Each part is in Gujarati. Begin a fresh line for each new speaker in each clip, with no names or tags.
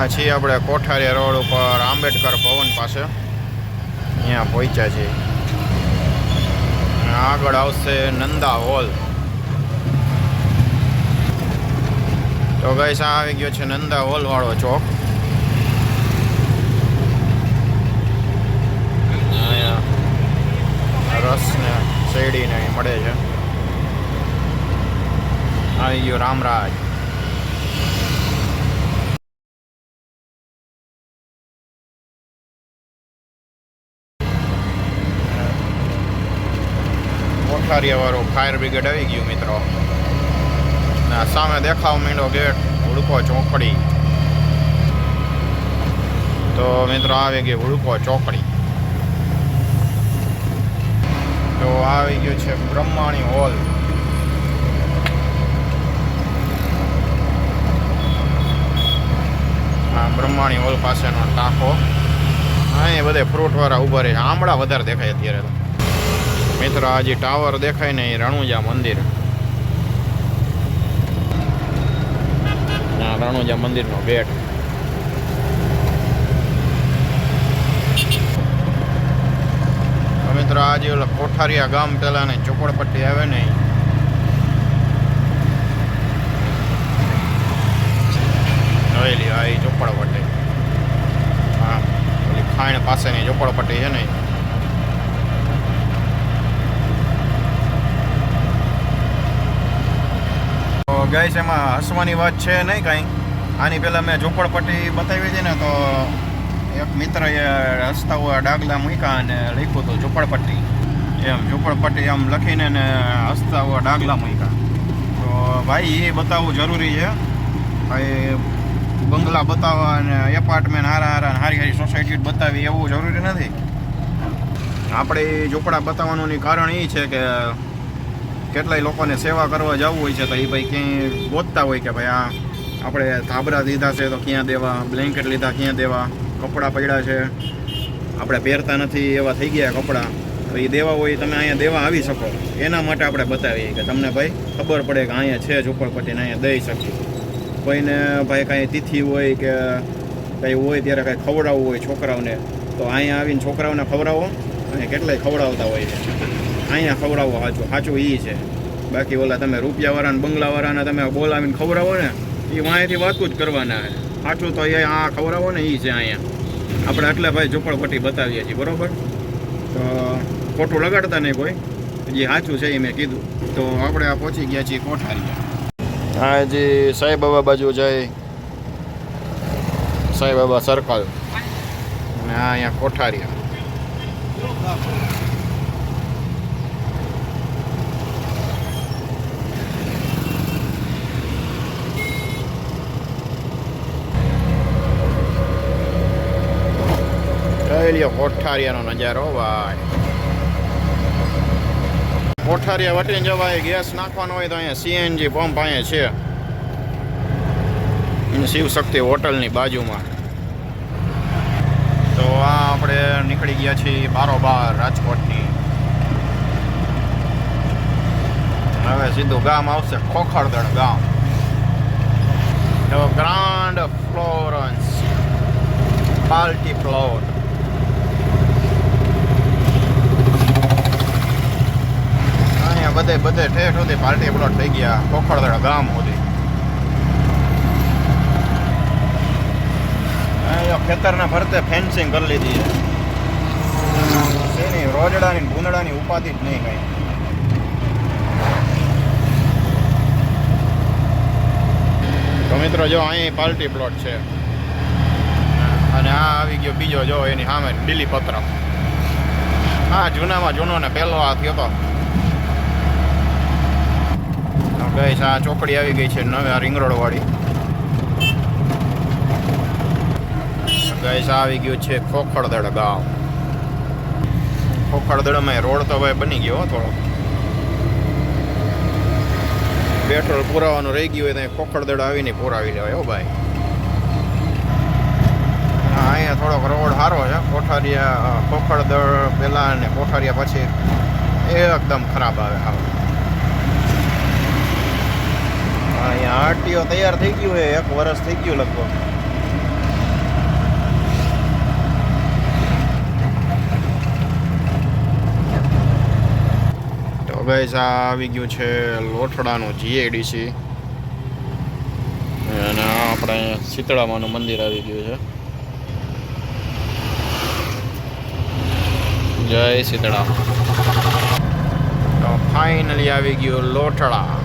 છીએ આપણે કોઠારી રોડ ઉપર આંબેડકર ભવન પાસે અહીંયા પહોંચ્યા છીએ. આગળ આવશે નંદા હોલ. તો ગાઈસ આ આવી ગયો છે નંદા હોલ વાળો ચોક. અહીંયા રસ ને શેરડી ને મળે છે. આવી ગયો રામરાજ. વાળું ફાયર બ્રિગેડ આવી ગયું મિત્રો. સામે દેખાવ માંડ્યો ગેટ ઉડકો ચોકડી. તો મિત્રો આવી ગઈ ઉડકો ચોકડી. તો આવી ગયું છે બ્રહ્માણી હોલ. હા, બ્રહ્માણી હોલ પાસેનો ટાંકો. અહીંયા બધે ફ્રૂટવાળા ઉભા રહે. આંબળા વધારે દેખાય અત્યારે તો મિત્રો. આ જે ટાવર દેખાય ને એ રણુજા મંદિર. રણુજા મંદિરનો ગેટ. મિત્રો આ જે ઓલા કોઠારિયા ગામ પેલા ને ચોપડપટ્ટી આવે ને હવેલી, આ ચોપડપટ્ટી. હા, ઓલી ખાણ પાસેની ચોપડપટ્ટી છે ને. ગાઈસ એમાં હસવાની વાત છે નહીં કાંઈ. આની પહેલાં મેં ઝોપડપટ્ટી બતાવી હતી ને તો એક મિત્રએ હસતા હોય ડાગલા મૂક્યા અને લખ્યું હતું ઝોપડપટ્ટી. એમ ઝોપડપટ્ટી આમ લખીને ને હસતા હોય ડાગલા મૂક્યા. તો ભાઈ એ બતાવવું જરૂરી છે. ભાઈ બંગલા બતાવવા અને એપાર્ટમેન્ટ હારા હારા હારી હારી સોસાયટી બતાવી એવું જરૂરી નથી. આપણે ઝોપડા બતાવવાનું કારણ એ છે કે કેટલાય લોકોને સેવા કરવા જવું હોય છે તો એ ભાઈ ક્યાંય ગોતતા હોય કે ભાઈ આ આપણે ધાબરા લીધા છે તો ક્યાં દેવા, બ્લેન્કેટ લીધા ક્યાં દેવા, કપડાં પડ્યા છે આપણે પહેરતા નથી એવા થઈ ગયા કપડાં, તો એ દેવા હોય તમે અહીંયા દેવા આવી શકો. એના માટે આપણે બતાવીએ કે તમને ભાઈ ખબર પડે કે અહીંયા છે ઝોપડપટ્ટીને અહીંયા દઈ શકીએ. કોઈને ભાઈ કાંઈ તિથિ હોય કે કંઈ હોય ત્યારે કાંઈ ખવડાવવું હોય છોકરાઓને તો અહીંયા આવીને છોકરાઓને ખવડાવો. અને કેટલાય ખવડાવતા હોય છે. અહીંયા ખવડાવો સાચું એ છે. બાકી ઓલા તમે રૂપિયાવાળાને બંગલાવાળાને તમે બોલાવીને ખવડાવો ને એ વાંયથી વાતું જ કરવાના. સાચું તો એ આ ખવડાવો ને એ છે અહીંયા. આપણે એટલે ભાઈ ઝોપડપટ્ટી બતાવીએ છીએ બરાબર. તો ખોટું લગાડતા નહીં કોઈ, જે સાચું છે એ મેં કીધું. તો આપણે આ પહોંચી ગયા છીએ કોઠારીયા. હા જી સાંઈ બાબા બાજુ જાય સાંઈ બાબા સર્કલ અને આ અહીંયા કોઠારીયા. કોઠારિયાનો નજારો ભાઈ. કોઠારિયા વટીને જવાય. ગેસ નાખવાનો હોય તો અહીંયા સીએનજી પંપ અહીંયા છે શિવશક્તિ હોટલની બાજુમાં. તો આ આપણે નીકળી ગયા છીએ બારોબાર રાજકોટની. હવે સીધું ગામ આવશે ખોખરદળ ગામ. તો ગ્રાન્ડ ફ્લોરન્સ પાર્ટી પ્લોટ. બધે ઠેઠ સુધી પાર્ટી પ્લોટ થઈ ગયા ખોખરદળ ગામ સુધી. ખેતરના ફરતે ફેન્સિંગ કરી લીધી છે. એની રોજડાની ભૂંદડાની ઉપાધિ જ નહીં કઈ. તો મિત્રો જો અહીં પાર્ટી પ્લોટ છે અને આ આવી ગયો બીજો જો એની સામે બીલીપત્ર. હા જૂનામાં જૂનો ને પહેલો આ થયો તો. ગઈશ આ ચોકડી આવી ગઈ છે નવે રિંગ રોડ વાળી. ગઈશ આવી ગયું છે ખોખરદળ ગામ. ખોખરદળમાં રોડ તો ભાઈ બની ગયો થોડો. પેટ્રોલ પુરાવાનું રહી ગયું હોય તો ખોખરદળ આવીને પુરાવી લેવાય હો ભાઈ. અહીંયા થોડોક રોડ સારો છે. કોઠારિયા ખોખરદળ પહેલાં અને કોઠારિયા પછી એકદમ ખરાબ આવે. હા અહીંયા આરટીઓ તૈયાર થઈ ગયું હોય, 1 વર્ષ થઈ ગયું લગભગ. ગાઈસ આ આવી ગયું છે લોઠડાનું જીઆઈડીસી અને આપણે શીતળામાનું મંદિર આવી ગયું છે. જય શીતળામાં. તો ફાઇનલી આવી ગયું લોઠડા.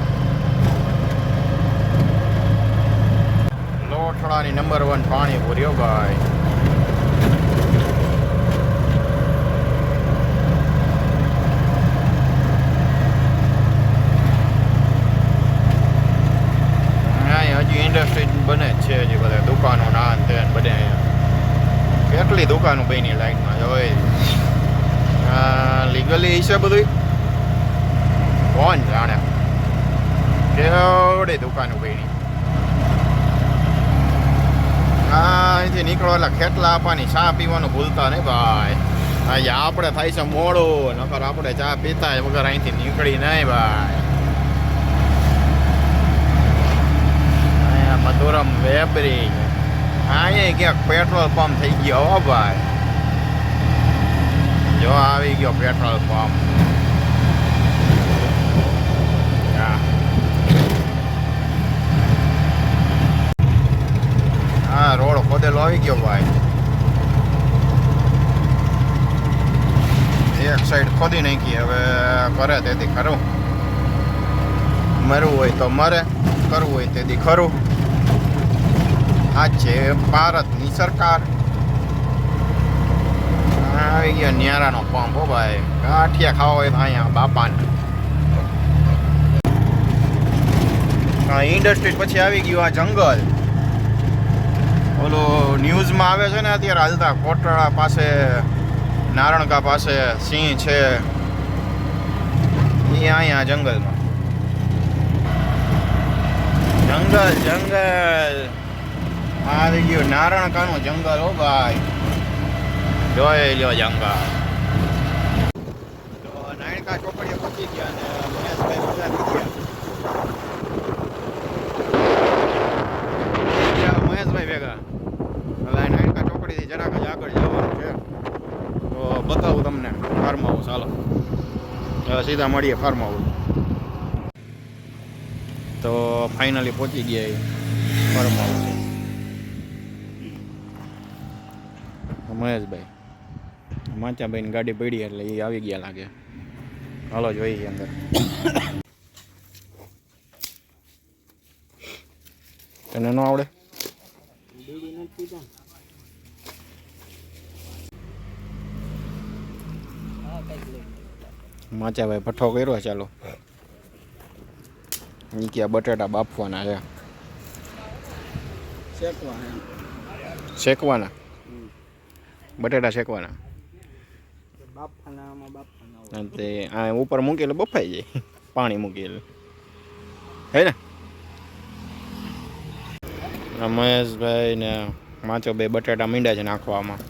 લોઠડાની નંબર 1 પાણીપુરી ભાઈ. ઇન્ડસ્ટ્રી બને જ છે હજી બધા દુકાનો નાન તે બધે કેટલી દુકાનો બની લાઈનમાં જોઈ લીગલી છે બધું કોણ જાણે કેવડી દુકાનો બની. અહીંથી નીકળો એટલે ખેટલા આપવાની ચા પીવાનું ભૂલતા નહીં ભાઈ. અહીંયા આપણે થાય છે મોડું નકર આપણે ચા પીતા વગર અહીંથી નીકળી નહીં ભાઈ. મધુરમ વેબરી અહીંયા ક્યાંક પેટ્રોલ પંપ થઈ ગયો હો ભાઈ. જો આવી ગયો પેટ્રોલ પંપ. હા રોડ ખોદેલો આવી ગયો ભાઈ. એક સાઈડ ખોદી નાખી હવે કરે તેથી ખરું. મરવું હોય તો મરે, કરવું હોય તેથી ખરું. આ છે ભારતની સરકાર. આવી ગયો ન્યારાનો પંપ હો ભાઈ. ગાંઠિયા ખાવા હોય તો અહીંયા બાપાને. ઇન્ડસ્ટ્રી પછી આવી ગયું આ જંગલ. ઓલું ન્યૂઝમાં આવે છે ને અત્યારે હાલતા કોટડા પાસે નારણકા પાસે સિંહ છે એ અહીંયા જંગલમાં. જંગલ આવી ગયું નારણકાનું જંગલ હો ભાઈ. જોઈ લ્યો જંગલ. તો નારણકા ચોકડીએ પહોંચી ગયા ને મહેશભાઈ ભેગા. હવે નારણકા ચોકડીથી જરાક જ આગળ જવાનું છે તો બતાવું તમને ફાર્મ હાઉસ. ચાલો હવે સીધા મળીએ ફાર્મ હાઉસ. તો ફાઇનલી પહોંચી ગયા ફાર્મ હાઉસ. મહેશભાઈ માચાભાઈની ગાડી પડી એટલે એ આવી ગયા લાગે. હાલો જોઈએ અંદર. તને ન આવડે? માચાભાઈ ભઠ્ઠો કર્યો. ચાલો નીકળ્યા. બટાટા બાફવાના છે. શેકવાના બટાટા શેકવાના. તે આ ઉપર મૂકી એટલે બફાઈ જાય. પાણી મૂકી એટલે હે ને. મહેશભાઈ ને માચો બે બટાટા મીંડા છે નાખવામાં.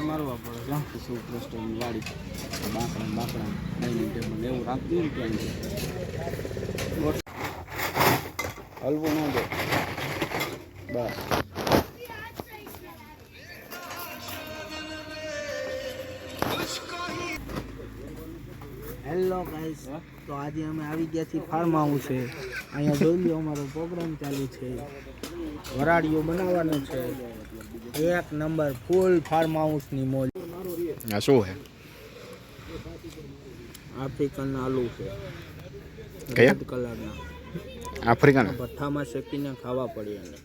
મારવા પડે છે સુપ્રસ્ટની વાડી બાકડા ડાઇનિંગ ટેબલ એવું રાખી ને ત્યાં હલવું ન દે બસ. હેલો ગાઈસ, તો આજે અમે આવી ગયા છીએ ફાર્મ હાઉસે. અહીંયા જોઈ લો અમારો પ્રોગ્રામ ચાલુ છે. વરાળીઓ બનાવવાનો છે. એક નંબર ફૂલ ફાર્મ હાઉસની મોજ.
આ શું છે?
આફ્રિકન આલુ છે.
કયા
કલરના
આફ્રિકન?
ભઠ્ઠામાં શેકીને ખાવા પડે. એને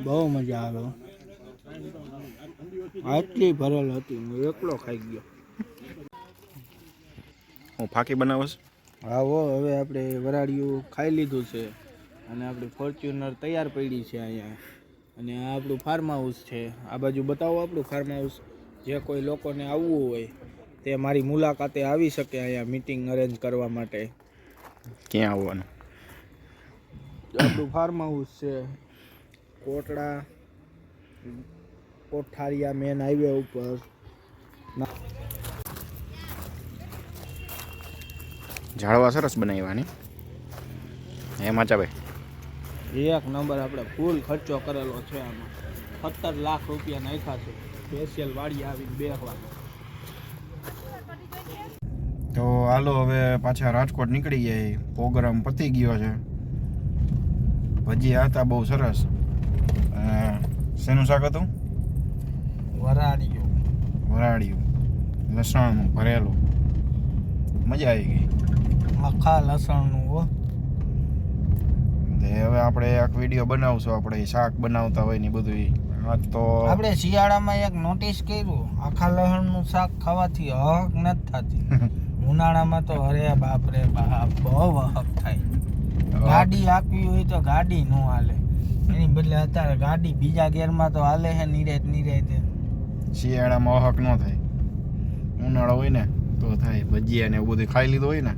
બહુ મજા આવે. આટલી ભરેલ હતી, હું એકલો ખાઈ ગયો.
હું ફાંકી બનાવસ.
હા હો, હવે આપણે વરાળિયું ખાઈ લીધું છે અને આપણી ફોર્ચ્યુનર તૈયાર પડી છે અહીંયા. અને આ આપણું ફાર્મ હાઉસ છે. આ બાજુ બતાવો આપણું ફાર્મ હાઉસ. જે કોઈ લોકોને આવવું હોય તે મારી મુલાકાતે આવી શકે અહીંયા મીટિંગ અરેન્જ કરવા માટે.
ક્યાં આવવાનું?
આપણું ફાર્મ હાઉસ છે કોટડા કોઠારિયા મેન હાઈવે ઉપર.
ઝાડવા સરસ બનાવવાની હે માચાભાઈ.
એક નંબર આપણે ફૂલ ખર્ચો કરેલો છે આમાં. 17 લાખ રૂપિયા નાખ્યા છે સ્પેશિયલ વાડી આવીને બેસવાનું.
તો હાલો હવે પાછા રાજકોટ નીકળી ગયા. પ્રોગ્રામ પતી ગયો છે. ભજીયા હતા બહુ સરસ. શેનું શાક હતું?
વરાળિયું.
વરાળિયું લસણનું ભરેલું. મજા આવી ગઈ.
આખા લસણનું હો.
હવે આપણે એક વિડીયો બનાવશું. આપણે શાક બનાવતા હોય ને બધું. આ તો
આપણે શિયાળામાં એક નોટિસ કર્યું, આખા લસણનું શાક ખાવાથી હક નથી થતી. ઉનાળામાં તો અરે બાપ રે બાપ બહુ હક થાય. ગાડી આપવી હોય તો ગાડી ન હાલે, એની બદલે અત્યારે ગાડી બીજા ગેરમાં તો હાલે છે નિરાતે.
શિયાળામાં અહક ન થાય. ઉનાળો હોય ને તો થાય. ભજીયા ને એવું બધું ખાઈ લીધું હોય ને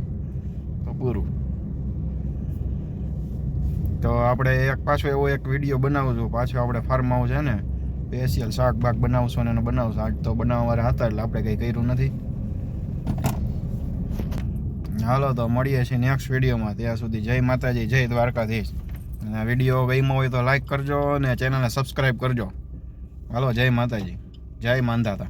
તો પૂરું. તો આપણે એક પાછો એવો એક વિડીયો બનાવશું. પાછો આપણે ફાર્મ હાઉસ છે ને સ્પેશિયલ શાક બાક બનાવશું ને એને બનાવશું. આજ તો બનાવવાવાળા હતા એટલે આપણે કંઈ કર્યું નથી. હાલો તો મળીએ છીએ નેક્સ્ટ વિડીયોમાં. ત્યાં સુધી જય માતાજી, જય દ્વારકાધીશ. અને વિડીયો ગમ્યો હોય તો લાઈક કરજો અને ચેનલને સબસ્ક્રાઈબ કરજો. હાલો, જય માતાજી, જય માંધાતા.